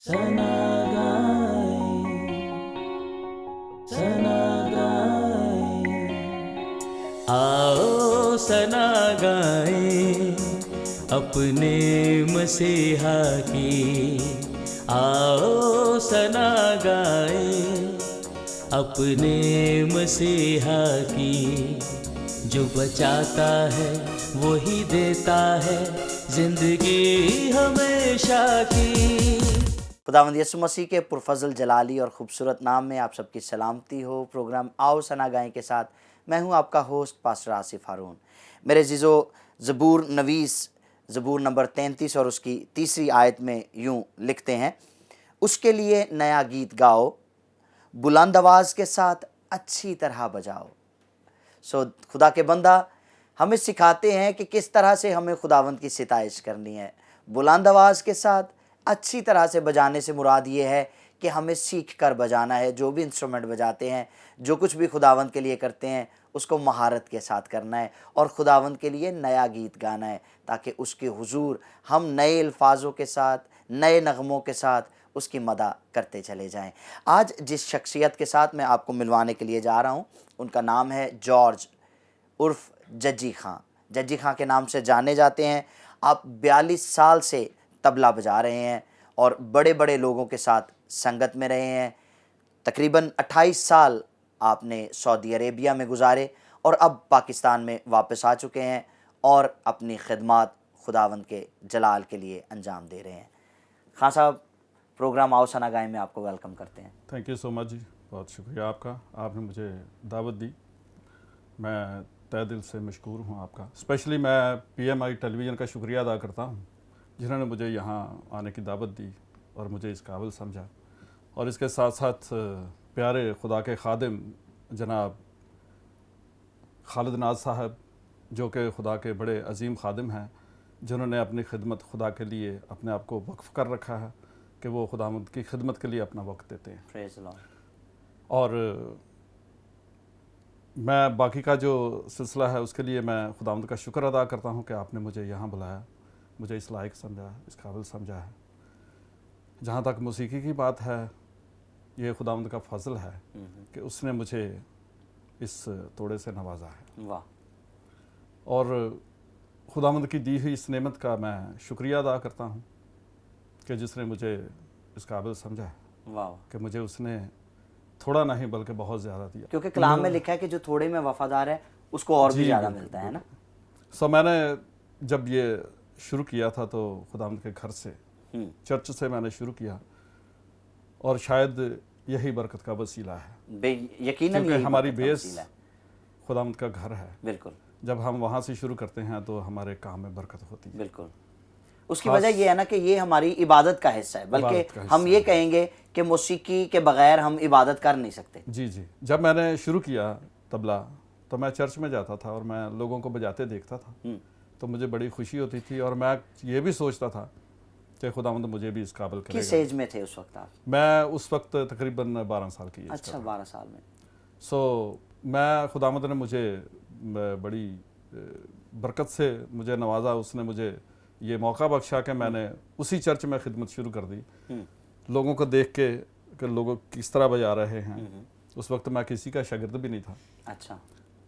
सना गाए, सना गाए, आओ सना गाए अपने मसीहा की। आओ सना गाए अपने मसीहा की। जो बचाता है वही देता है जिंदगी हमेशा की। खुदावंद यसु मसीह के पुरफजल जलाली और ख़ूबसूरत नाम में आप सबकी सलामती हो। प्रोग्राम आओ सना गाएं के साथ मैं हूं आपका होस्ट पास्टर आसिफ हारून। मेरे जीज़ो, ज़बूर नवीस ज़बूर नंबर 33 और उसकी तीसरी आयत में यूं लिखते हैं, उसके लिए नया गीत गाओ, बुलंद आवाज़ के साथ अच्छी तरह बजाओ। खुदा के बंदा हमें सिखाते हैं कि किस तरह से हमें खुदावंद की सिताइश करनी है। बुलंद आवाज़ के साथ अच्छी तरह से बजाने से मुराद ये है कि हमें सीख कर बजाना है। जो भी इंस्ट्रूमेंट बजाते हैं, जो कुछ भी खुदावंद के लिए करते हैं, उसको महारत के साथ करना है और खुदावंद के लिए नया गीत गाना है, ताकि उसके हुजूर हम नए अल्फाजों के साथ, नए नगमों के साथ उसकी मदा करते चले जाएं। आज जिस शख्सियत के साथ मैं आपको मिलवाने के लिए जा रहा हूं, उनका नाम है जॉर्ज उर्फ जज्जी खां। जज्जी खां के नाम से जाने जाते हैं। आप 42 साल से तबला बजा रहे हैं और बड़े बड़े लोगों के साथ संगत में रहे हैं। तकरीबन 28 साल आपने सऊदी अरेबिया में गुजारे और अब पाकिस्तान में वापस आ चुके हैं और अपनी खिदमत खुदावंद के जलाल के लिए अंजाम दे रहे हैं। खां साहब, प्रोग्राम आओ सना गाएं में आपको वेलकम करते हैं। थैंक यू सो मच जी, बहुत शुक्रिया आपका, आपने मुझे दावत दी। मैं तहे दिल से मशकूर हूँ आपका। स्पेशली मैं PMI टेलीविज़न का शुक्रिया अदा करता हूँ, जिन्होंने मुझे यहाँ आने की दावत दी और मुझे इस काबिल समझा। और इसके साथ साथ प्यारे खुदा के खादिम जनाब खालिद नाज साहब, जो कि खुदा के बड़े अजीम खादिम हैं, जिन्होंने अपनी खिदमत खुदा के लिए अपने आप को वक्फ कर रखा है कि वो खुदावंद की खिदमत के लिए अपना वक्त देते हैं। Praise the Lord. और मैं बाकी का जो सिलसिला है उसके लिए मैं खुदावंद का शुक्र अदा करता हूँ कि आपने मुझे यहाँ बुलाया, मुझे इस लायक समझा, इस काबिल समझा है। जहाँ तक मौसीकी की बात है, ये खुदावंद का फजल है कि उसने मुझे इस तोड़े से नवाजा है। वाह। और खुदावंद की दी हुई इस नेमत का मैं शुक्रिया अदा करता हूँ कि जिसने मुझे इस काबिल समझा है, वाह। कि मुझे उसने थोड़ा नहीं बल्कि बहुत ज़्यादा दिया। क्योंकि कलाम में लिखा है कि जो थोड़े में वफादार है उसको और भी ज़्यादा मिलता है ना। सो मैंने जब ये शुरू किया था तो खुदावंद के घर से, चर्च से मैंने शुरू किया, और शायद यही बरकत का वसीला है। यकीनन क्योंकि हमारी बरकत का बेस वसीला है। खुदावंद का घर है। बिल्कुल जब हम वहाँ से शुरू करते हैं तो हमारे काम में बरकत होती है। बिल्कुल। उसकी वजह यह है ना कि ये हमारी इबादत का हिस्सा है, बल्कि हम ये कहेंगे कि मौसीकी के बगैर हम इबादत कर नहीं सकते। जी जी। जब मैंने शुरू किया तबला तो मैं चर्च में जाता था और मैं लोगों को बजाते देखता था, तो मुझे बड़ी खुशी होती थी और मैं ये भी सोचता था कि खुदावंद मुझे भी इस काबिल करेगा। किस एज में थे उस वक्त आप? मैं उस वक्त तकरीबन 12 साल की एज का। अच्छा, 12 साल में। सो मैं खुदावंद ने मुझे बड़ी बरकत से मुझे नवाजा। उसने मुझे ये मौका बख्शा कि मैंने उसी चर्च में खिदमत शुरू कर दी, लोगों को देख के कि लोग किस तरह बजा रहे हैं। उस वक्त मैं किसी का शागिर्द भी नहीं था। अच्छा।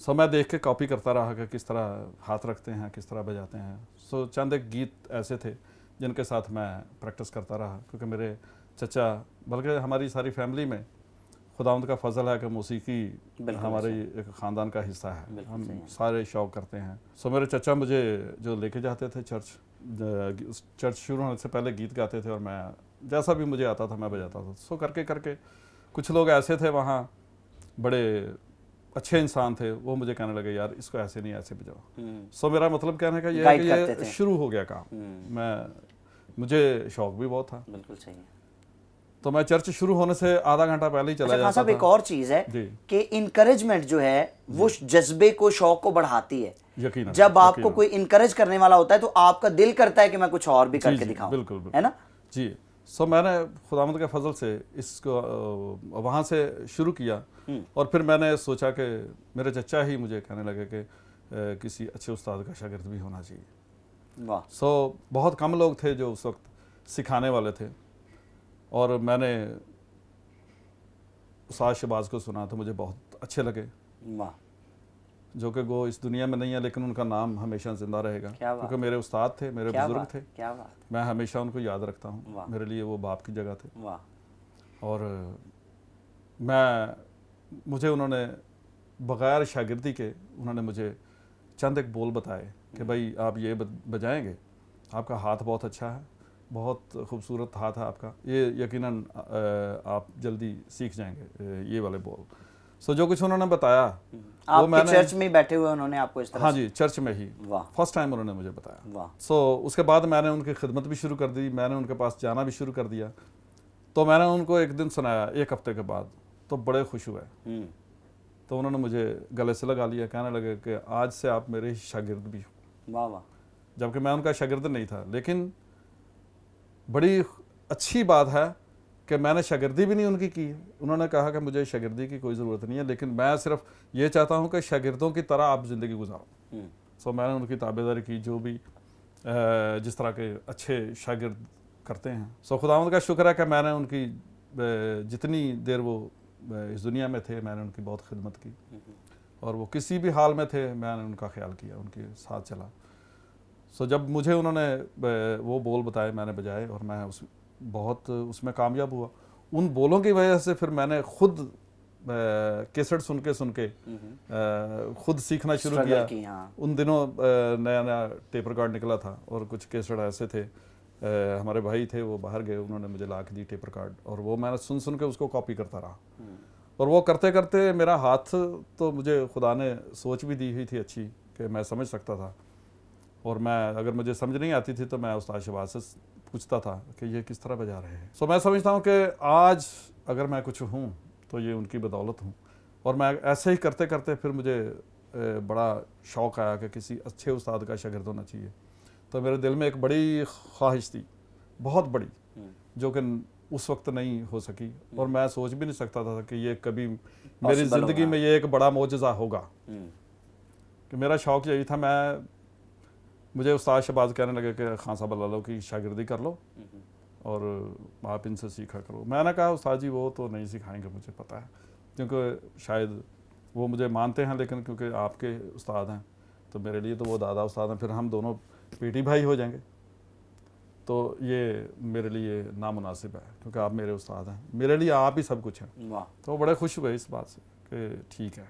सो मैं देख के कॉपी करता रहा कि किस तरह हाथ रखते हैं, किस तरह बजाते हैं। सो चंद एक गीत ऐसे थे जिनके साथ मैं प्रैक्टिस करता रहा, क्योंकि मेरे चचा, बल्कि हमारी सारी फैमिली में खुदावंद का फजल है कि मौसीकी हमारे एक ख़ानदान का हिस्सा है। हम सारे शौक़ करते हैं। सो मेरे चचा मुझे जो लेके जाते थे चर्च शुरू होने से पहले गीत गाते थे और मैं जैसा भी मुझे आता था मैं बजाता था। सो करके करके कुछ लोग ऐसे थे वहाँ, बड़े अच्छे इंसान थे, वो मुझे कहने लगे यार इसको ऐसे नहीं ऐसे बजाओ। सो मेरा मतलब कहने का ये है कि ये शुरू हो गया काम। मुझे शौक भी बहुत था। बिल्कुल सही है। तो मैं चर्च शुरू होने से आधा घंटा पहले ही चला जाता था। एक और चीज़ है कि इनकरेजमेंट जो है वो जज्बे को, शौक को बढ़ाती है। यकीनन। जब आपको कोई इनकरेज करने वाला होता है तो आपका दिल करता है कि मैं कुछ और भी करके दिखाऊं। बिल्कुल बिल्कुल, है ना जी। सो मैंने खुदावंद के फजल से इसको वहाँ से शुरू किया और फिर मैंने सोचा कि मेरे चचा ही मुझे कहने लगे कि किसी अच्छे उस्ताद का शागिर्द भी होना चाहिए। वाह। सो बहुत कम लोग थे जो उस वक्त सिखाने वाले थे और मैंने उस्ताद शहबाज को सुना तो मुझे बहुत अच्छे लगे, वाह, जो कि वो इस दुनिया में नहीं है, लेकिन उनका नाम हमेशा जिंदा रहेगा, क्या बात। क्योंकि मेरे उस्ताद थे, मेरे क्या बुजुर्ग बात, थे। क्या बात, मैं हमेशा उनको याद रखता हूँ, वाह। मेरे लिए वो बाप की जगह थे। वाह, और मुझे उन्होंने बग़ैर शागिर्दी के उन्होंने मुझे चंद एक बोल बताए कि भाई आप ये बजाएंगे, आपका हाथ बहुत अच्छा है, बहुत खूबसूरत हाथ है आपका, ये यकीनन आप जल्दी सीख जाएंगे ये वाले बोल। सो जो कुछ उन्होंने बताया वो आपके मैंने, चर्च में ही बैठे हुए उन्होंने आपको इस तरह हाँ से? जी, चर्च में ही वाह, फर्स्ट टाइम उन्होंने मुझे बताया। वाह, सो उसके बाद मैंने उनकी खिदमत भी शुरू कर दी, मैंने उनके पास जाना भी शुरू कर दिया। तो मैंने उनको एक दिन सुनाया, एक हफ्ते के बाद, तो बड़े खुश हुए। तो उन्होंने मुझे गले से लगा लिया, कहने लगे कि आज से आप मेरे ही शागिर्द भी हो। वाह, वाह, जबकि मैं उनका शागिर्द नहीं था, लेकिन बड़ी अच्छी बात है कि मैंने शागिर्दी भी नहीं उनकी की। उन्होंने कहा कि मुझे शागिर्दी की कोई ज़रूरत नहीं है, लेकिन मैं सिर्फ ये चाहता हूँ कि शागिर्दों की तरह आप ज़िंदगी गुजारो। सो मैंने उनकी ताबेदारी की, जो भी जिस तरह के अच्छे शागिर्द करते हैं। सो खुदावंद का शुक्र है कि मैंने उनकी जितनी देर वो इस दुनिया में थे, मैंने उनकी बहुत खिदमत की, और वो किसी भी हाल में थे मैंने उनका ख्याल किया, उनके साथ चला। सो जब मुझे उन्होंने वो बोल बताए, मैंने बजाए, और मैं बहुत उसमें कामयाब हुआ। उन बोलों की वजह से फिर मैंने खुद कैसेट सुन के खुद सीखना शुरू किया। उन दिनों नया नया टेप रिकॉर्ड निकला था, और कुछ कैसेट ऐसे थे, हमारे भाई थे वो बाहर गए, उन्होंने मुझे ला के दी टेप रिकॉर्ड, और वो मैंने सुन के उसको कॉपी करता रहा। और वो करते करते मेरा हाथ, तो मुझे खुदा ने सोच भी दी हुई थी अच्छी कि मैं समझ सकता था, और मैं अगर मुझे समझ नहीं आती थी तो मैं उस्ताद शहबाज से पूछता था कि ये किस तरह बजा रहे हैं। सो मैं समझता हूँ कि आज अगर मैं कुछ हूँ तो ये उनकी बदौलत हूँ। और मैं ऐसे ही करते करते फिर मुझे बड़ा शौक़ आया कि किसी अच्छे उस्ताद का शागिर्द होना चाहिए। तो मेरे दिल में एक बड़ी ख्वाहिश थी, बहुत बड़ी, जो कि उस वक्त नहीं हो सकी, और मैं सोच भी नहीं सकता था कि ये कभी मेरी ज़िंदगी में ये एक बड़ा मौजज़ा होगा। कि मेरा शौक़ यही था। मुझे उस्ताद शहबाज कहने लगे कि खान साहब अल्लाह की शागिर्दी कर लो और आप इनसे सीखा करो। मैंने कहा उस्ताद जी वो तो नहीं सिखाएंगे, मुझे पता है, क्योंकि शायद वो मुझे मानते हैं, लेकिन क्योंकि आपके उस्ताद हैं तो मेरे लिए तो वो दादा उस्ताद हैं, फिर हम दोनों पीटी भाई हो जाएंगे, तो ये मेरे लिए नामुनासिब है, क्योंकि आप मेरे उस्ताद हैं, मेरे लिए आप ही सब कुछ हैं। तो बड़े खुश हुए इस बात से कि ठीक है।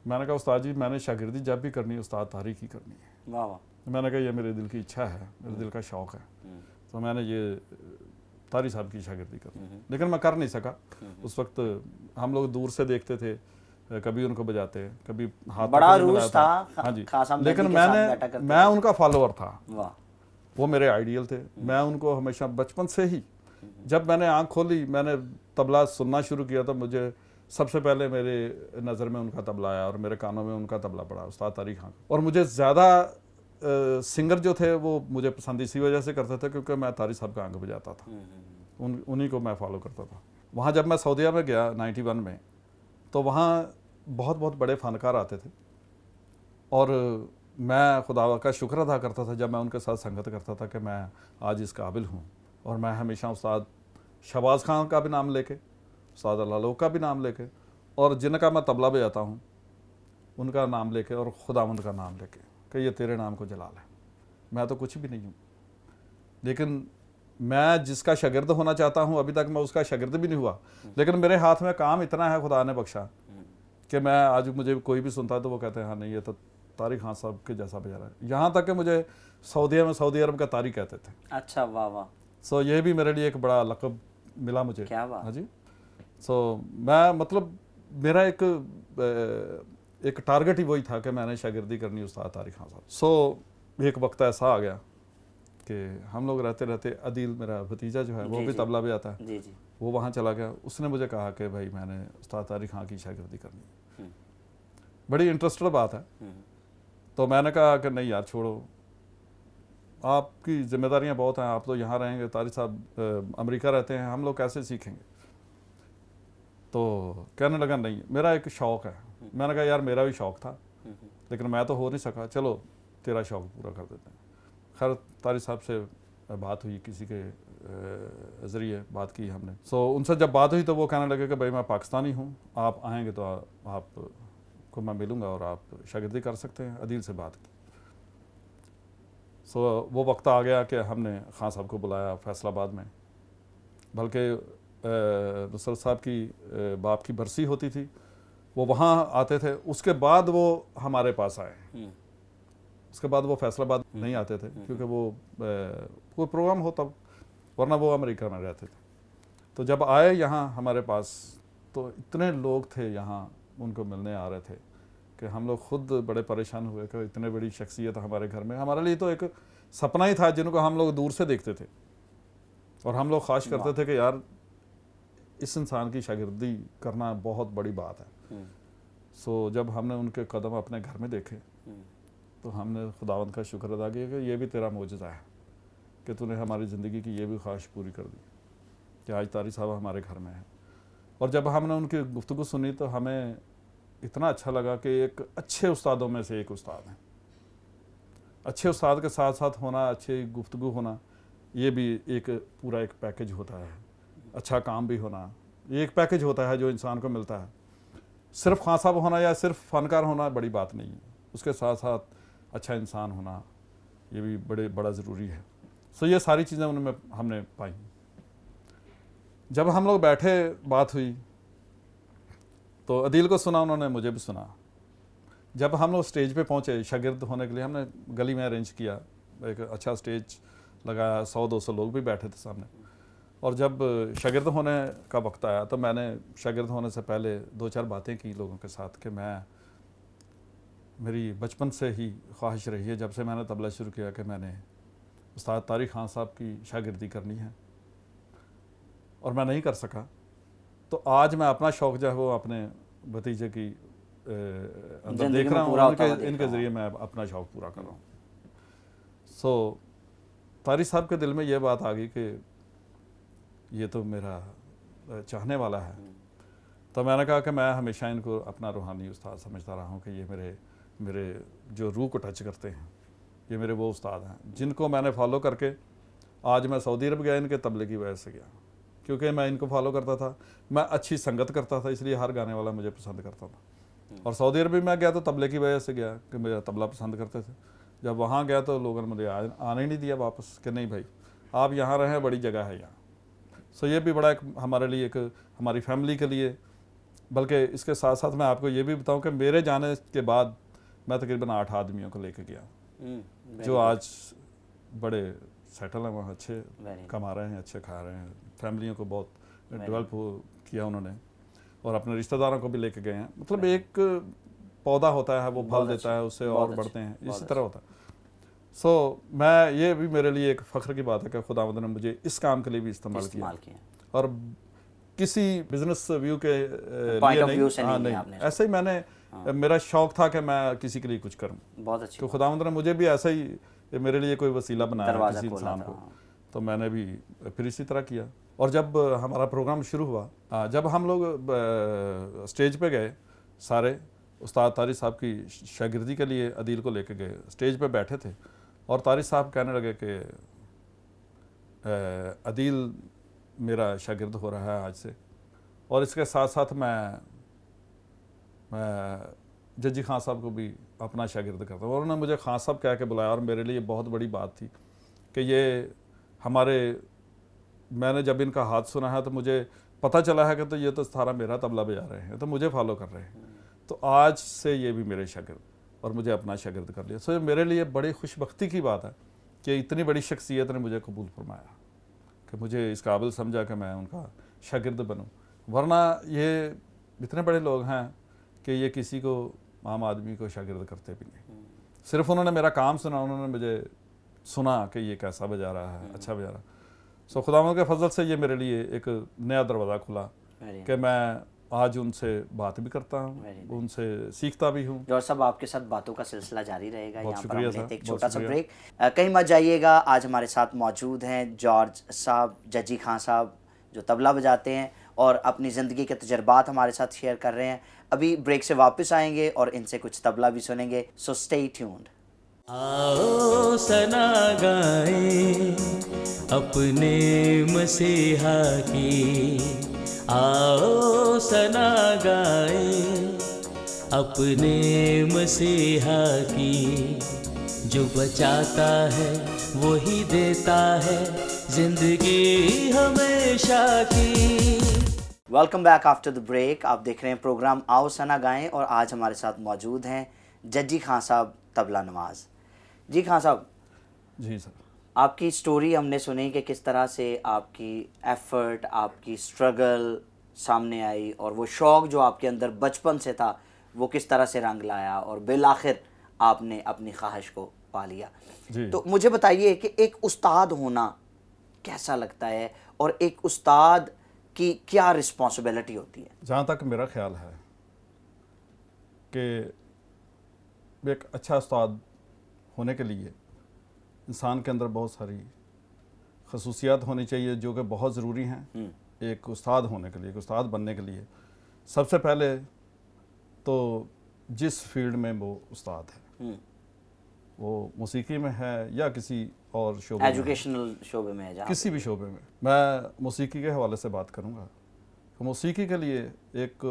मैंने कहा उस्ताद जी मैंने शागिर्दी जब भी करनी है उस्ताद तारीख ही करनी है। वाह वाह। मैंने कहा ये मेरे दिल की इच्छा है, मेरे दिल का शौक़ है, तो मैंने ये तारी साहब की शागिर्दी करनी, लेकिन मैं कर नहीं सका। उस वक्त हम लोग दूर से देखते थे, कभी उनको बजाते, कभी हाथ बड़ा रूस था। हाँ जी, लेकिन मैं उनका फॉलोअर था। वाह। वो मेरे आइडियल थे। मैं उनको हमेशा बचपन से ही, जब मैंने आँख खोली, मैंने तबला सुनना शुरू किया, तो मुझे सबसे पहले मेरे नज़र में उनका तबला आया और मेरे कानों में उनका तबला पड़ा, उस्ताद तारिक खान। और मुझे ज़्यादा सिंगर जो थे वो मुझे पसंद इसी वजह से करते थे क्योंकि मैं तारिक साहब का अंग बजाता था, उन्हीं को मैं फॉलो करता था। वहाँ जब मैं सऊदीया में गया 91 में, तो वहाँ बहुत बहुत बड़े फ़नकार आते थे और मैं खुदा का शुक्र अदा करता था जब मैं उनके साथ संगत करता था कि मैं आज इस काबिल हूँ। और मैं हमेशा उस्ताद शहबाज खान का भी नाम लेके, उस्ताद अल्लाह का भी नाम लेके, और जिनका मैं तबला बजाता हूँ उनका नाम लेके और खुदावंद का नाम लेके कि ये तेरे नाम को जलाल है। मैं तो कुछ भी नहीं हूँ, लेकिन मैं जिसका शागिर्द होना चाहता हूँ अभी तक मैं उसका शागिर्द भी नहीं हुआ, लेकिन मेरे हाथ में काम इतना है खुदा ने बख्शा कि मैं आज मुझे कोई भी सुनता है तो वो कहते हैं हाँ नहीं ये तो तारिक खान साहब के जैसा बजा रहा है। यहाँ तक कि मुझे सऊदीया में सऊदी अरब का तारिक कहते थे। अच्छा, वाह वाह। सो ये भी मेरे लिए एक बड़ा लक़ब मिला मुझे। क्या बात। हाँ जी। सो मैं मतलब मेरा एक टारगेट ही वही था कि मैंने शागिर्दी करनी उस्ताद तारिक खान साहब। सो एक वक्त ऐसा आ गया कि हम लोग रहते रहते अदील मेरा भतीजा जो है वो भी तबला बजाता है, जी जी, वो वहाँ चला गया। उसने मुझे कहा कि भाई मैंने उस्ताद तारिक खान की शागिर्दी करनी है। बड़ी इंटरेस्टेड बात है। तो मैंने कहा कि नहीं यार छोड़ो, आपकी जिम्मेदारियां बहुत हैं, आप तो यहाँ रहेंगे, तारिक साहब अमेरिका रहते हैं, हम लोग कैसे सीखेंगे। तो कहने लगा नहीं मेरा एक शौक़ है। मैंने कहा यार मेरा भी शौक़ था लेकिन मैं तो हो नहीं सका, चलो तेरा शौक़ पूरा कर देते हैं। खैर तारिक साहब से बात हुई किसी के ज़रिए बात की हमने। सो उनसे जब बात हुई तो वो कहने लगे कि भाई मैं पाकिस्तानी हूँ, आप आएंगे तो आपको मैं मिलूँगा और आप शागिर्दी कर सकते हैं। अदील से बात की। सो वो वक्त आ गया कि हमने खान साहब को बुलाया फैसलाबाद में, बल्कि नुसरत साहब की बाप की बरसी होती थी, वो वहाँ आते थे। उसके बाद वो हमारे पास आए, उसके बाद वो फैसलाबाद नहीं आते थे क्योंकि वो कोई प्रोग्राम हो तब, वरना वो अमेरिका में रहते थे। तो जब आए यहाँ हमारे पास तो इतने लोग थे यहाँ उनको मिलने आ रहे थे कि हम लोग खुद बड़े परेशान हुए कि इतने बड़ी शख्सियत हमारे घर में। हमारे लिए तो एक सपना ही था जिनको हम लोग दूर से देखते थे और हम लोग ख्वाहिश करते थे कि यार इस इंसान की शागिर्दी करना बहुत बड़ी बात है। सो जब हमने उनके कदम अपने घर में देखे तो हमने खुदावंद का शुक्र अदा किया कि ये भी तेरा मौजज़ा है कि तूने हमारी ज़िंदगी की ये भी ख्वाहिश पूरी कर दी कि आज तारी साहब हमारे घर में है। और जब हमने उनकी गुफ्तगू सुनी तो हमें इतना अच्छा लगा कि एक अच्छे उस्तादों में से एक उस्ताद हैं। अच्छे उस्ताद के साथ साथ होना, अच्छी गुफ्तगू होना, ये भी एक पूरा एक पैकेज होता है। अच्छा काम भी होना, ये एक पैकेज होता है जो इंसान को मिलता है। सिर्फ खान साहब होना या सिर्फ फ़नकार होना बड़ी बात नहीं है, उसके साथ साथ अच्छा इंसान होना ये भी बड़ा ज़रूरी है। सो ये सारी चीज़ें उनमें हमने पाई। जब हम लोग बैठे, बात हुई तो अदील को सुना, उन्होंने मुझे भी सुना। जब हम लोग स्टेज पे पहुंचे शागिर्द होने के लिए, हमने गली में अरेंज किया, एक अच्छा स्टेज लगाया, 100-200 लोग भी बैठे थे सामने। और जब शागिर्द होने का वक्त आया तो मैंने शागिर्द होने से पहले 2-4 बातें की लोगों के साथ कि मेरी बचपन से ही ख्वाहिश रही है, जब से मैंने तबला शुरू किया, कि मैंने उस्ताद तारिक खान साहब की शागिर्दी करनी है और मैं नहीं कर सका। तो आज मैं अपना शौक़ जो है वो अपने भतीजे की अंदर देख रहा हूँ, इनके ज़रिए मैं अपना शौक़ पूरा कर रहा हूँ। सो तारिक साहब के दिल में ये बात आ गई कि ये तो मेरा चाहने वाला है। तो मैंने कहा कि मैं हमेशा इनको अपना रूहानी उस्ताद समझता रहा हूँ कि ये मेरे जो रूह को टच करते हैं, ये मेरे वो उस्ताद हैं जिनको मैंने फॉलो करके आज मैं सऊदी अरब गया, इनके तबले की वजह से गया, क्योंकि मैं इनको फॉलो करता था। मैं अच्छी संगत करता था, इसलिए हर गाने वाला मुझे पसंद करता था। और सऊदी अरब में गया तो तबले की वजह से गया कि मेरा तबला पसंद करते थे। जब वहाँ गया तो लोगों ने मुझे आने ही नहीं दिया वापस, कि नहीं भाई आप यहाँ रहें, बड़ी जगह है यहाँ। सो ये भी बड़ा एक हमारे लिए, एक हमारी फैमिली के लिए। बल्कि इसके साथ साथ मैं आपको ये भी बताऊँ कि मेरे जाने के बाद मैं तकरीबन 8 आदमियों को लेके गया जो आज बड़े सेटल हैं वहाँ, अच्छे कमा रहे हैं, अच्छे खा रहे हैं, फैमिलियों को बहुत डेवलप किया उन्होंने, और अपने रिश्तेदारों को भी लेके गए हैं। मतलब एक पौधा होता है, वो फल देता है, उससे और बढ़ते हैं, इसी तरह होता है। सो मैं, ये भी मेरे लिए एक फ़ख्र की बात है कि खुदावंद ने मुझे इस काम के लिए भी इस्तेमाल किया और किसी बिजनेस व्यू के लिए नहीं, ऐसे ही मैंने मेरा शौक़ था कि मैं किसी के लिए कुछ करूं। बहुत अच्छी। तो खुदावंद ने मुझे भी ऐसा ही मेरे लिए कोई वसीला बनाया किसी इंसान को, तो मैंने भी फिर इसी तरह किया। और जब हमारा प्रोग्राम शुरू हुआ, जब हम लोग स्टेज पे गए, सारे उस्ताद तारिक साहब की शागिर्दी के लिए अदील को लेके गए, स्टेज पे बैठे थे और तारिक साहब कहने लगे कि अदील मेरा शागिर्द हो रहा है आज से, और इसके साथ साथ मैं जजी खान साहब को भी अपना शागिर्द करता हूँ। और उन्होंने मुझे खान साहब कह के बुलाया और मेरे लिए बहुत बड़ी बात थी कि ये मैंने जब इनका हाथ सुना है तो मुझे पता चला है कि तो ये तो सारा मेरा तबला बजा रहे हैं, तो मुझे फॉलो कर रहे हैं, तो आज से ये भी मेरे शागिर्द, और मुझे अपना शागिर्द कर लिया। सो मेरे लिए बड़ी खुशबख्ती की बात है कि इतनी बड़ी शख्सियत ने मुझे कबूल फरमाया, कि मुझे इस काबिल समझा कि मैं उनका शागिर्द बनूं। वरना ये इतने बड़े लोग हैं कि ये किसी को, आम आदमी को शागिर्द करते भी नहीं। सिर्फ उन्होंने मेरा काम सुना, उन्होंने मुझे सुना कि ये कैसा बजा रहा है, अच्छा बजा रहा है। सो खुदावंद के फजल से ये मेरे लिए एक नया दरवाज़ा खुला कि मैं आज उनसे बात भी करता हूँ, उनसे सीखता भी हूँ। जॉर्ज साहब, आपके साथ बातों का सिलसिला जारी रहेगा। यहाँ पर हम लेते एक छोटा सा ब्रेक, कहीं मत जाइएगा। आज हमारे साथ मौजूद हैं जॉर्ज साहब, जजी खान साहब, जो तबला बजाते हैं और अपनी ज़िंदगी के तजर्बात हमारे साथ शेयर कर रहे हैं। अभी ब्रेक से वापस आएंगे और इनसे कुछ तबला भी सुनेंगे। So stay tuned. आओ सना गाएं अपने मसीहा की, आओ सना गाएं अपने मसीहा की। जो बचाता है वही देता है जिंदगी हमेशा की। Welcome back after the break. आप देख रहे हैं प्रोग्राम आओ सना गाएं और आज हमारे साथ मौजूद हैं जज्जी खान साहब तबला नवाज। जी खान साहब, जी सर। आपकी स्टोरी हमने सुनी कि किस तरह से आपकी एफर्ट, आपकी स्ट्रगल सामने आई और वो शौक़ जो आपके अंदर बचपन से था वो किस तरह से रंग लाया और बिल आखिर आपने अपनी ख्वाहिश को पा लिया। जी। तो मुझे बताइए कि एक उस्ताद होना कैसा लगता है और एक उस्ताद की क्या रिस्पॉन्सिबिलिटी होती है? जहाँ तक मेरा ख्याल है कि एक अच्छा उस्ताद होने के लिए इंसान के अंदर बहुत सारी खसूसियात होनी चाहिए जो कि बहुत ज़रूरी हैं एक उस्ताद होने के लिए, एक उस्ताद बनने के लिए। सबसे पहले तो जिस फील्ड में वो उस्ताद है, वो मौसीकी में है या किसी और शोबे में, एजुकेशनल शोबे में है, जहाँ किसी भी शोबे में। मैं मौसीकी के हवाले से बात करूँगा। तो मौसीकी के लिए एक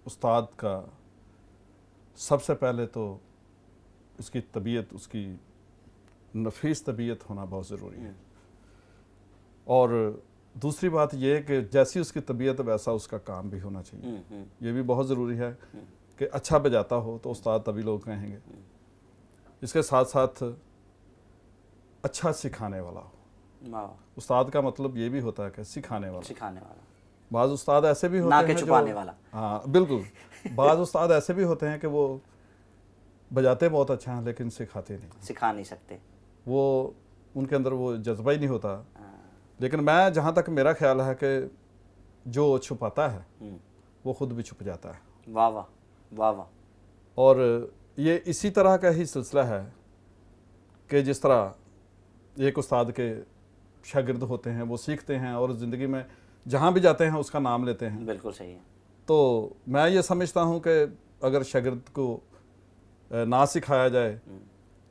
उस्ताद का सबसे पहले तो उसकी तबीयत, उसकी नफीस तबीयत होना बहुत ज़रूरी है। और दूसरी बात यह है कि जैसी उसकी तबीयत वैसा उसका काम भी होना चाहिए। ये भी बहुत ज़रूरी है कि अच्छा बजाता हो तो उस्ताद तभी लोग कहेंगे। इसके साथ साथ अच्छा सिखाने वाला हो। वाह, उस्ताद का मतलब ये भी होता है कि सिखाने वाला। सिखाने वाला, बाज़ उस्ताद ऐसे भी होते ना हैं कि जो, छुपाने वाला। हाँ बिल्कुल, बाज़ उस्ताद ऐसे भी होते हैं कि वो बजाते बहुत अच्छा हैं लेकिन सिखाते नहीं, सिखा नहीं सकते। वो उनके अंदर वो जज्बा ही नहीं होता। लेकिन मैं, जहाँ तक मेरा ख्याल है कि जो छुपाता है वो खुद भी छुप जाता है। वाह वाह वाह वाह। और ये इसी तरह का ही सिलसिला है कि जिस तरह एक उस्ताद के शागिर्द होते हैं, वो सीखते हैं और ज़िंदगी में जहाँ भी जाते हैं उसका नाम लेते हैं। बिल्कुल सही है। तो मैं ये समझता हूँ कि अगर शागिर्द को ना सिखाया जाए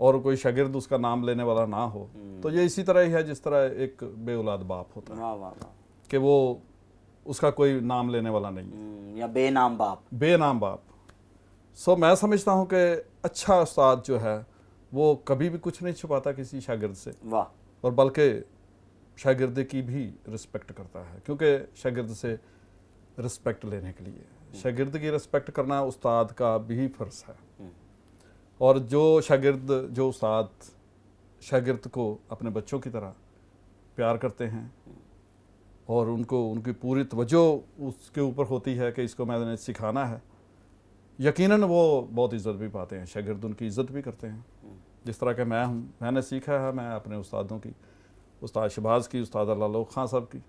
और कोई शागिर्द उसका नाम लेने वाला ना हो तो ये इसी तरह ही है जिस तरह एक बेऔलाद बाप होता है वाह वाह वाह। कि वो उसका कोई नाम लेने वाला नहीं है, या बेनाम बाप। बेनाम बाप। सो मैं समझता हूँ कि अच्छा उस्ताद जो है वो कभी भी कुछ नहीं छुपाता किसी शागिर्द से, वाह। और बल्कि शागिर्द की भी रिस्पेक्ट करता है, क्योंकि शागिर्द से रिस्पेक्ट लेने के लिए शागिर्द की रिस्पेक्ट करना उस्ताद का भी फ़र्ज़ है। और जो शागिर्द, जो उस्ताद शागिर्द को अपने बच्चों की तरह प्यार करते हैं और उनको, उनकी पूरी तवज्जो उसके ऊपर होती है कि इसको मैंने सिखाना है, यकीनन वो बहुत इज़्ज़त भी पाते हैं, शागिर्द उनकी इज़्ज़त भी करते हैं। जिस तरह के मैं हूँ, मैंने सीखा है, मैं अपने उस्तादों की, उस्ताद शहबाज की, उस्ताद लालौक खान साहब की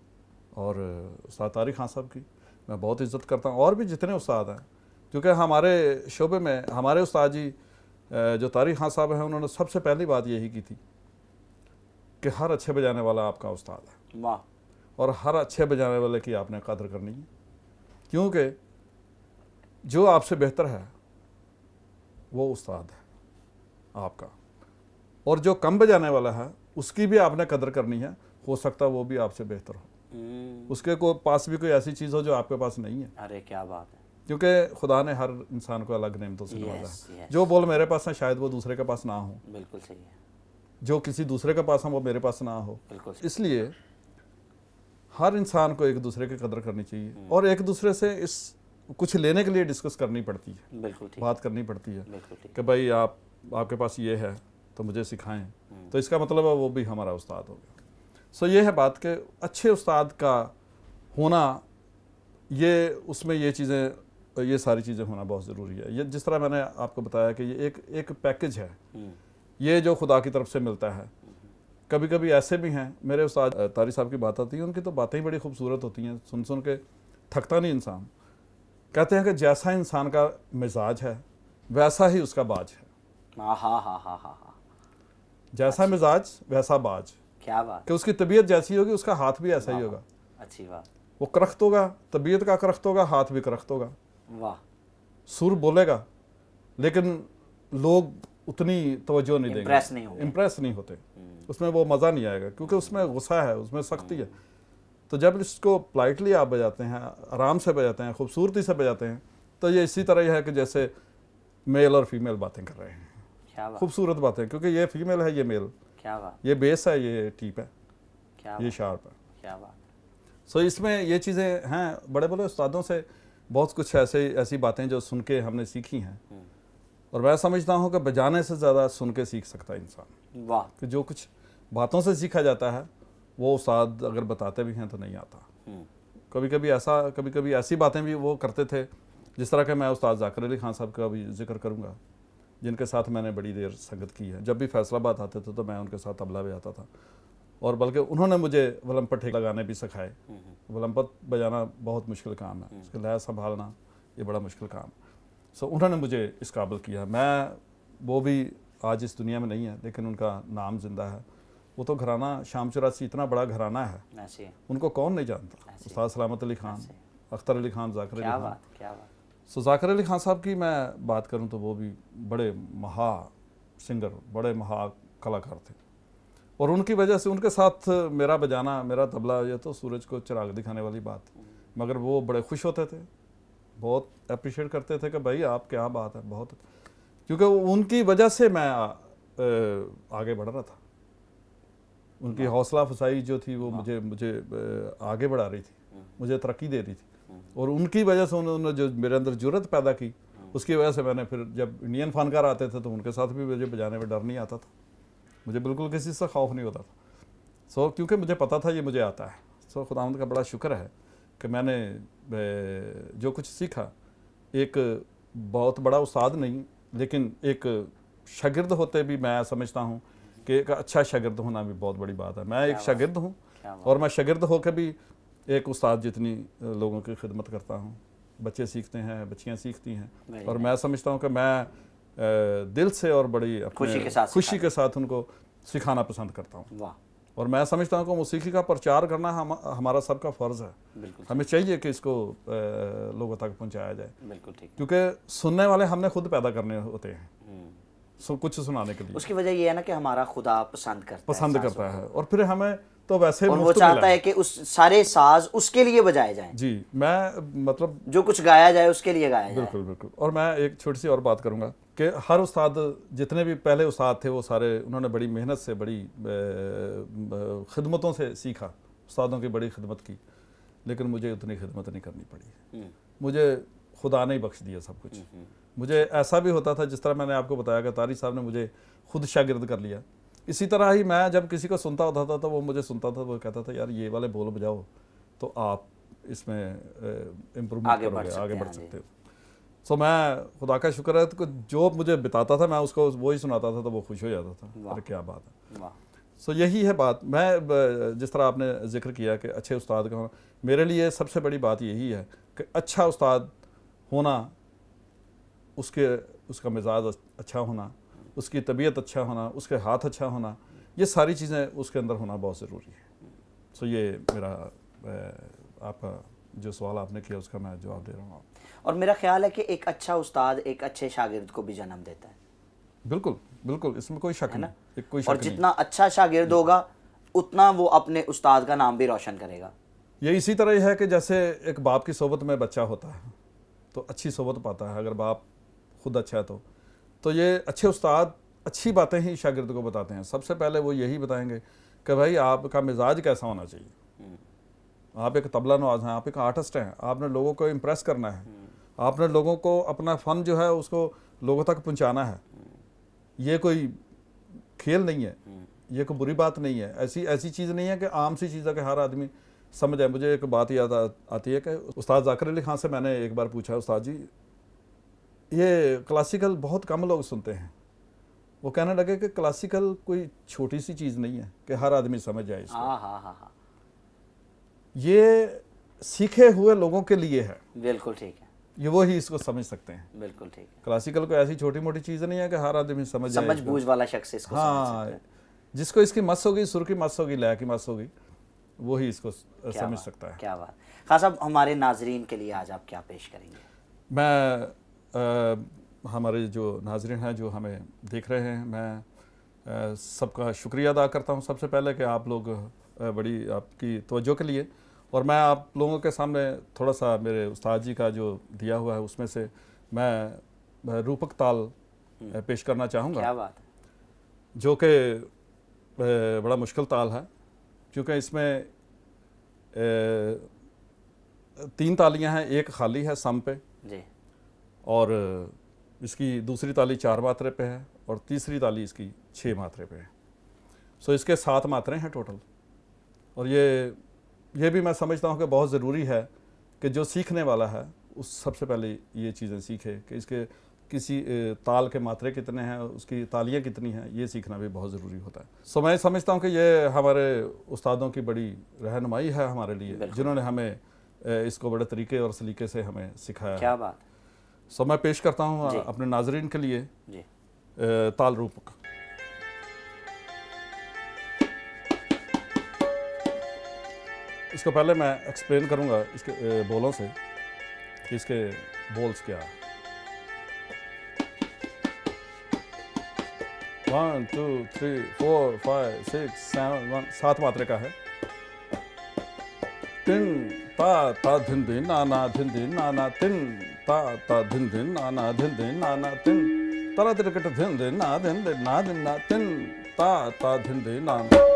और उस्ताद तारिक खान साहब की मैं बहुत इज़्ज़त करता हूँ, और भी जितने उस्ताद हैं। क्योंकि हमारे शोबे में हमारे उस्ताद जी जो तारिक खान साहब हैं, उन्होंने सबसे पहली बात यही की थी कि हर अच्छे बजाने वाला आपका उस्ताद है। वाह। और हर अच्छे बजाने वाले की आपने कदर करनी है, क्योंकि जो आपसे बेहतर है वो उस्ताद है आपका, और जो कम बजाने वाला है उसकी भी आपने कदर करनी है। हो सकता है वो भी आपसे बेहतर हो, उसके को पास भी कोई ऐसी चीज़ हो जो आपके पास नहीं है। अरे क्या बात है। क्योंकि खुदा ने हर इंसान को अलग नेमतों से नवाजा है। yes. जो बोल मेरे पास है शायद वो दूसरे के पास ना हो, बिल्कुल सही है। जो किसी दूसरे के पास है वो मेरे पास ना हो। बिल्कुल सही। इसलिए हर इंसान को एक दूसरे की कदर करनी चाहिए और एक दूसरे से इस कुछ लेने के लिए डिस्कस करनी पड़ती है, बिल्कुल ठीक। बात करनी पड़ती है बिल्कुल ठीक। कि भाई आपके पास ये है तो मुझे सिखाएं, तो इसका मतलब है वो भी हमारा उस्ताद हो गया। सो ये है बात कि अच्छे उस्ताद का होना, ये उसमें ये चीज़ें, ये सारी चीज़ें होना बहुत ज़रूरी है। ये जिस तरह मैंने आपको बताया कि ये एक पैकेज है, ये जो खुदा की तरफ से मिलता है। कभी कभी ऐसे भी हैं, मेरे उस्ताद तारी साहब की बात आती है, उनकी तो बातें ही बड़ी खूबसूरत होती हैं, सुन सुन के थकता नहीं इंसान। कहते हैं कि जैसा इंसान का मिजाज है वैसा ही उसका बाज है। हा। जैसा मिजाज वैसा बाज। क्या बात। कि उसकी तबीयत जैसी होगी उसका हाथ भी ऐसा ही होगा। अच्छी बात। वो करख्त होगा, तबीयत का करख्त होगा, हाथ भी करख्त होगा। वाह। सुर बोलेगा लेकिन लोग उतनी तवज्जो नहीं देंगे, इम्प्रेस नहीं होते, उसमें वो मज़ा नहीं आएगा क्योंकि उसमें गुस्सा है, उसमें सख्ती है। तो जब इसको पोलाइटली आप बजाते हैं, आराम से बजाते हैं, खूबसूरती से बजाते हैं, तो ये इसी तरह है कि जैसे मेल और फीमेल बातें कर रहे हैं, खूबसूरत बातें, क्योंकि ये फीमेल है, ये मेल, ये बेस है, ये टीप है, ये शार्प है। क्या बात। सो इसमें ये चीज़ें हैं, बड़े बड़े उस्तादों से बहुत कुछ ऐसी बातें जो सुन के हमने सीखी हैं, और मैं समझता हूँ कि बजाने से ज़्यादा सुन के सीख सकता है इंसान। वाह। कि जो कुछ बातों से सीखा जाता है वो उस्ताद अगर बताते भी हैं तो नहीं आता। कभी कभी ऐसी बातें भी वो करते थे, जिस तरह के मैं उस्ताद ज़ाकिर अली खान साहब का भी जिक्र करूँगा, जिनके साथ मैंने बड़ी देर संगत की है। जब भी फैसलाबाद आते थे तो मैं उनके साथ तबला बजाता था, और बल्कि उन्होंने मुझे वलम्पट लगाने भी सिखाए। वलम्पट बजाना बहुत मुश्किल काम है, उसके लय संभालना ये बड़ा मुश्किल काम। सो उन्होंने मुझे इस काबिल किया। मैं, वो भी आज इस दुनिया में नहीं है, लेकिन उनका नाम जिंदा है। वो तो घराना शाम चौरासी इतना बड़ा घराना है, उनको कौन नहीं जानता। उस्ताद सलामत अली खान, अख्तर अली खान, ज़ाकिर अली खान। सो ज़ाकिर अली खान साहब की मैं बात करूं तो वो भी बड़े महा सिंगर, बड़े महा कलाकार थे, और उनकी वजह से उनके साथ मेरा बजाना, मेरा तबला, ये तो सूरज को चिराग दिखाने वाली बात। मगर वो बड़े खुश होते थे, बहुत अप्रिशिएट करते थे कि भाई आप क्या बात है, बहुत, क्योंकि उनकी वजह से मैं आगे बढ़ रहा था। उनकी हौसला अफजाई जो थी वो मुझे आगे बढ़ा रही थी, मुझे तरक्की दे रही थी, और उनकी वजह से उन्होंने जो मेरे अंदर जुर्रत पैदा की, उसकी वजह से मैंने फिर जब इंडियन फनकार आते थे तो उनके साथ भी मुझे बजाने में डर नहीं आता था, मुझे बिल्कुल किसी से खौफ नहीं होता था। सो क्योंकि मुझे पता था ये मुझे आता है। सो खुदावंद का बड़ा शुक्र है कि मैंने जो कुछ सीखा, एक बहुत बड़ा उस्ताद नहीं, लेकिन एक शागिर्द होते भी मैं समझता हूँ कि एक अच्छा शागिर्द होना भी बहुत बड़ी बात है। मैं एक शागिर्द हूँ, और मैं शागिर्द होकर भी एक उस्ताद जितनी लोगों की खिदमत करता हूँ। बच्चे सीखते हैं, बच्चियाँ सीखती हैं, और मैं समझता हूँ कि मैं दिल से और बड़ी खुशी के साथ उनको सिखाना पसंद करता हूँ। और मैं समझता हूँ कि मौसीकी का प्रचार करना हमारा सबका फ़र्ज़ है। हमें चाहिए कि इसको लोगों तक पहुँचाया जाए, क्योंकि सुनने वाले हमने खुद पैदा करने होते हैं, कुछ सुनाने के लिए। उसकी वजह ये है ना कि हमारा खुदा पसंद करता है, और फिर हमें तो वैसे और वो चाहता है कि उस सारे साज उसके लिए बजाए जाएं। जी, मैं मतलब जो कुछ गाया जाए उसके लिए गाया जाए। बिल्कुल बिल्कुल। और मैं एक छोटी सी और बात करूंगा कि हर उस्ताद, जितने भी पहले उस्ताद थे, वो सारे उन्होंने बड़ी मेहनत से, बड़ी खिदमतों से सीखा, उस्तादों की बड़ी खिदमत की, लेकिन मुझे उतनी खिदमत नहीं करनी पड़ी। मुझे खुदा ने ही बख्श दिया सब कुछ। मुझे ऐसा भी होता था, जिस तरह मैंने आपको बताया कि तारी साहब ने मुझे खुद शागिर्द कर लिया, इसी तरह ही मैं जब किसी को सुनता होता था तो वो मुझे सुनता था, वो कहता था यार ये वाले बोल बजाओ तो आप इसमें इम्प्रूवमेंट करोगे, आगे बढ़ सकते हो। सो मैं, खुदा का शुक्र है, तो जो मुझे बताता था मैं उसको वो ही सुनाता था, तो वो खुश हो जाता था। अरे क्या बात है। सो यही है बात। मैं, जिस तरह आपने जिक्र किया कि अच्छे उस्ताद का होना, मेरे लिए सबसे बड़ी बात यही है कि अच्छा उस्ताद होना, उसका मिजाज अच्छा होना, उसकी तबीयत अच्छा होना, उसके हाथ अच्छा होना, ये सारी चीज़ें उसके अंदर होना बहुत ज़रूरी है। सो ये मेरा, आपका जो सवाल आपने किया उसका मैं जवाब दे रहा हूँ। और मेरा ख्याल है कि एक अच्छा उस्ताद एक अच्छे शागिर्द को भी जन्म देता है। बिल्कुल बिल्कुल, इसमें कोई शक नहीं। और जितना अच्छा शागिर्द होगा उतना वो अपने उस्ताद का नाम भी रोशन करेगा। ये इसी तरह ही है कि जैसे एक बाप की सोबत में बच्चा होता है तो अच्छी सोबत पाता है, अगर बाप खुद अच्छा है तो ये अच्छे उस्ताद अच्छी बातें ही शागिर्द को बताते हैं। सबसे पहले वो यही बताएंगे कि भाई आपका मिजाज कैसा होना चाहिए, आप एक तबला नवाज हैं, आप एक आर्टिस्ट हैं, आपने लोगों को इम्प्रेस करना है, आपने लोगों को अपना फ़न जो है उसको लोगों तक पहुंचाना है। ये कोई खेल नहीं है, ये कोई बुरी बात नहीं है, ऐसी चीज़ नहीं है कि आम सी चीज़ है कि हर आदमी समझ आए। मुझे एक बात याद आती है कि उस्ताद ज़ाकिर अली खान से मैंने एक बार पूछा, उस्ताद जी ये क्लासिकल बहुत कम लोग सुनते हैं। वो कहने लगे कि क्लासिकल कोई छोटी सी चीज़ नहीं है कि हर आदमी समझ जाए इसको। ये सीखे हुए लोगों के लिए है। बिल्कुल ठीक है, ये वो ही इसको समझ सकते हैं। बिल्कुल ठीक है। क्लासिकल को ऐसी छोटी मोटी चीज़ नहीं है कि हर आदमी समझ जाए। समझ बूझ वाला शख्स इसको समझ सकता है। जिसको इसकी मस होगी, सुर की मस होगी, लय की मस होगी, वो ही इसको समझ सकता है। क्या बात। खान साहब, हमारे नाजरीन के लिए आज आप क्या पेश करेंगे? मैं हमारे जो नाज़रीन हैं जो हमें देख रहे हैं, मैं सबका शुक्रिया अदा करता हूं सबसे पहले कि आप लोग बड़ी आपकी तवज्जो के लिए। और मैं आप लोगों के सामने थोड़ा सा मेरे उस्ताद जी का जो दिया हुआ है उसमें से मैं रूपक ताल पेश करना चाहूँगा। क्या बात है। जो कि बड़ा मुश्किल ताल है, क्योंकि इसमें 3 तालियां हैं, एक खाली है सम पे, जी। और इसकी दूसरी ताली 4 मात्रे पे है और तीसरी ताली इसकी 6 मात्रे पे है। सो इसके 7 मात्रें हैं टोटल। और ये भी मैं समझता हूँ कि बहुत ज़रूरी है कि जो सीखने वाला है उस सबसे पहले ये चीज़ें सीखे कि इसके किसी ताल के मात्रे कितने हैं, उसकी तालियाँ कितनी हैं, ये सीखना भी बहुत ज़रूरी होता है। सो मैं समझता हूँ कि ये हमारे उस्तादों की बड़ी रहनुमाई है हमारे लिए, जिन्होंने हमें इसको बड़े तरीके और सलीके से हमें सिखाया। क्या बात है। सो मैं पेश करता हूँ अपने नाजरीन के लिए जी। ताल रूपक। इसको पहले मैं एक्सप्लेन करूँगा इसके बोलों से कि इसके बोल्स क्या है। 1 2 3 4 5 6 7 1 7 मात्रे का है। तिन ता ता धिन धिन नाना धिन धिन नाना तिन ता ता धिन धिन नाना धिन धिन नाना तिन तरा तिरकट धिन धिन ना धिन धिन ना धिन ना तिन ता ता धिन धिन नाना।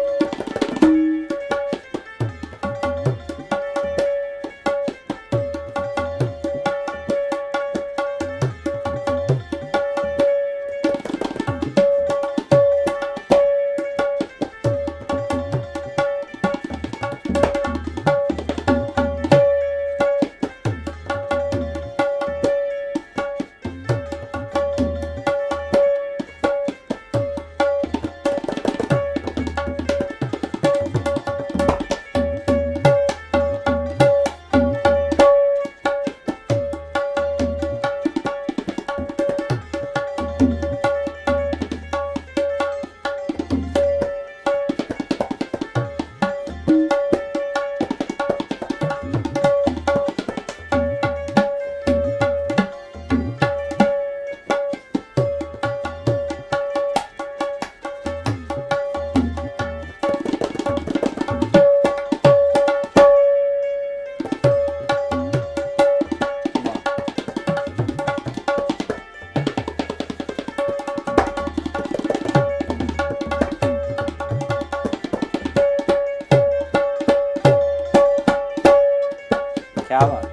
क्या बात।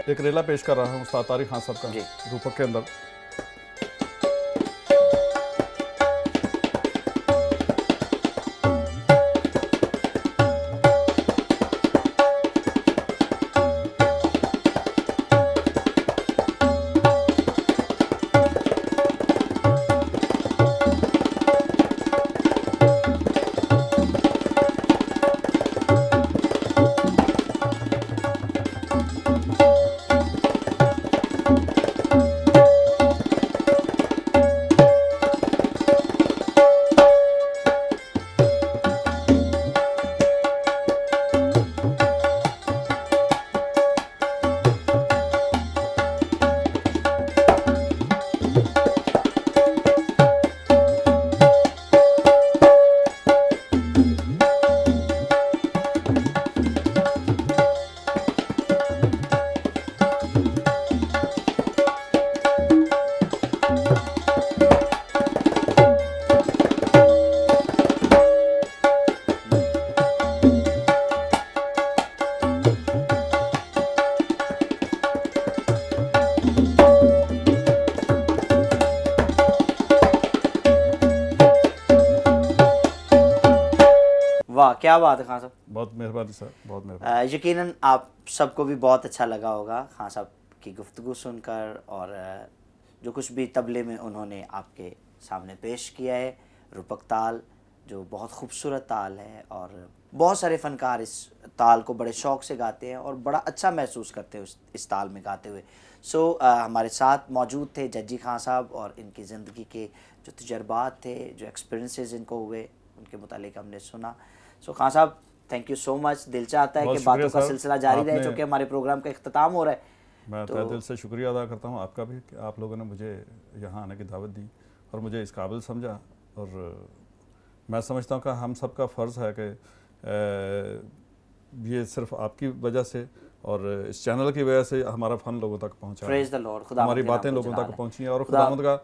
एक रेला पेश कर रहा हूँ उस्ताद तारिक खान साहब का जी। रूपक के अंदर। वाह, क्या बात है खान साहब। बहुत मेहरबानी सर, बहुत मेहरबानी। यकीनन आप सबको भी बहुत अच्छा लगा होगा खान साहब की गुफ्तगू सुनकर, और जो कुछ भी तबले में उन्होंने आपके सामने पेश किया है, रूपक ताल, जो बहुत खूबसूरत ताल है, और बहुत सारे फ़नकार इस ताल को बड़े शौक़ से गाते हैं और बड़ा अच्छा महसूस करते हैं इस ताल में गाते हुए। हमारे साथ मौजूद थे जज्जी खान साहब, और इनकी ज़िंदगी के जो तजर्बात थे, जो एक्सपीरियंसेस इनको हुए, उनके मुतालिक हमने सुना। खान साहब, थैंक यू सो मच। दिल चाहता है बहुत कि बातों शुक्रिया का सर, सिलसिला जारी रहे, आपने- जो कि हमारे प्रोग्राम का इख्तिताम हो रहा है। मैं तहे दिल से शुक्रिया अदा करता हूँ आपका भी कि आप लोगों ने मुझे यहाँ आने की दावत दी और मुझे इस काबिल समझा। और मैं समझता हूँ कि हम सबका फ़र्ज़ है कि ये सिर्फ आपकी वजह से और इस चैनल की वजह से हमारा फ़न लोगों तक पहुँचा है। प्रेज द लॉर्ड, खुदा हमारी बातें लोगों तक पहुँची हैं और खुदावंद का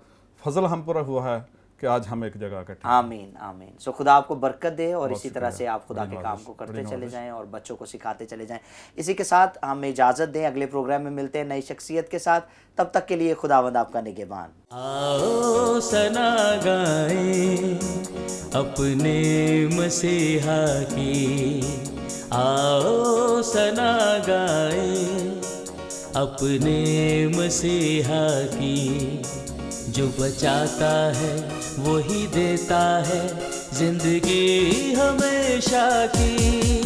फजल हम पर हुआ है कि आज हम एक जगह इकट्ठे हैं। आमीन आमीन। सो खुदा आपको बरकत दे और बहुत इसी तरह शुक्रिया। से आप खुदा बड़ी के काम नवाज़िश, को करते बड़ी चले नवाज़िश। जाएं और बच्चों को सिखाते चले जाएं। इसी के साथ हमें इजाज़त दें, अगले प्रोग्राम में मिलते हैं नई शख्सियत के साथ। तब तक के लिए खुदावंद आपका निगहबान। आओ सना गाएं अपने मसीहा की, आओ सना गाएं अपने मसीहा की। जो बचाता है वही देता है जिंदगी हमेशा की।